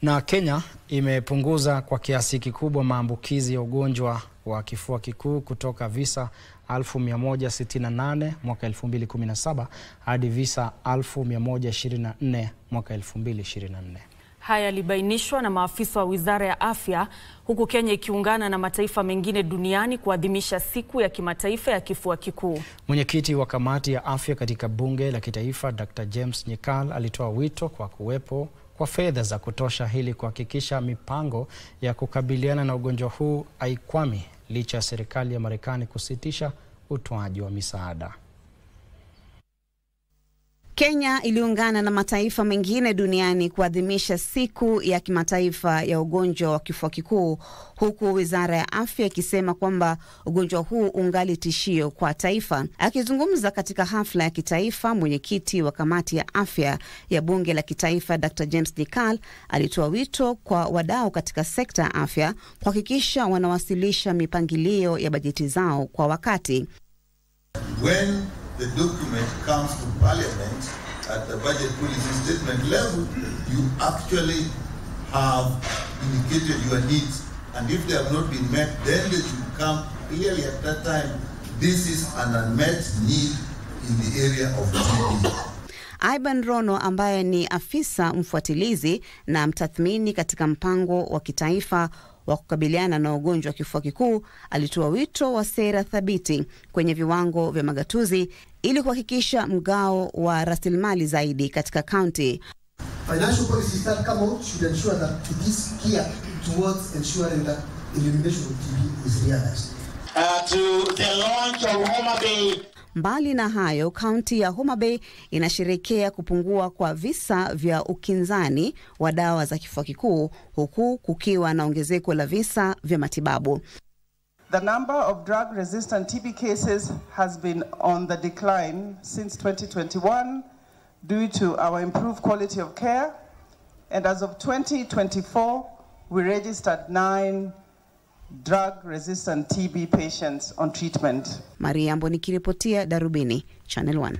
Na Kenya imepunguza kwa kiasi kikubwa maambukizi ya ugonjwa wa kifua kikuu kutoka visa 1168 mwaka 2017 hadi visa 1124 mwaka 2024. Haya yalibainishwa na maafisa wa Wizara ya Afya, huku Kenya ikiungana na mataifa mengine duniani kuadhimisha siku ya kimataifa ya kifua kikuu. Mwenyekiti wa kamati ya afya katika bunge la kitaifa Dr. James Nyikal alitoa wito kwa kuwepo kwa fedha za kutosha ili kuhakikisha mipango ya kukabiliana na ugonjwa huu haikwami licha ya serikali ya Marekani kusitisha utoaji wa misaada. Kenya iliungana na mataifa mengine duniani kuadhimisha siku ya kimataifa ya ugonjwa wa kifua kikuu, huku Wizara ya Afya ikisema kwamba ugonjwa huu ungali tishio kwa taifa. Akizungumza katika hafla ya kitaifa, mwenyekiti wa kamati ya afya ya bunge la kitaifa Dr. James Nyikal alitoa wito kwa wadau katika sekta ya afya kuhakikisha wanawasilisha mipangilio ya bajeti zao kwa wakati. When the document comes to Parliament at the budget policy statement level, you actually have indicated your needs, and if they have not been met, then they should come clearly at that time. This is an unmet need in the area of TB. Ivan Rono, ambaye ni afisa mfuatilizi na mtathmini katika mpango wa kitaifa wa kukabiliana na ugonjwa wa kifua kikuu, alitoa wito wa sera thabiti kwenye viwango vya magatuzi ili kuhakikisha mgao wa rasilimali zaidi katika county. Financial policies that come out should ensure that it is geared towards ensuring that elimination of TB is realized. To the launch of Homa Bay. Mbali na hayo, kaunti ya Homa Bay inasherehekea kupungua kwa visa vya ukinzani wa dawa za kifua kikuu, huku kukiwa na ongezeko la visa vya matibabu. The number of drug-resistant TB cases has been on the decline since 2021 due to our improved quality of care, and as of 2024, we registered 9 drug-resistant TB patients on treatment. Maria Mboni nikiripotia Darubini, Channel 1.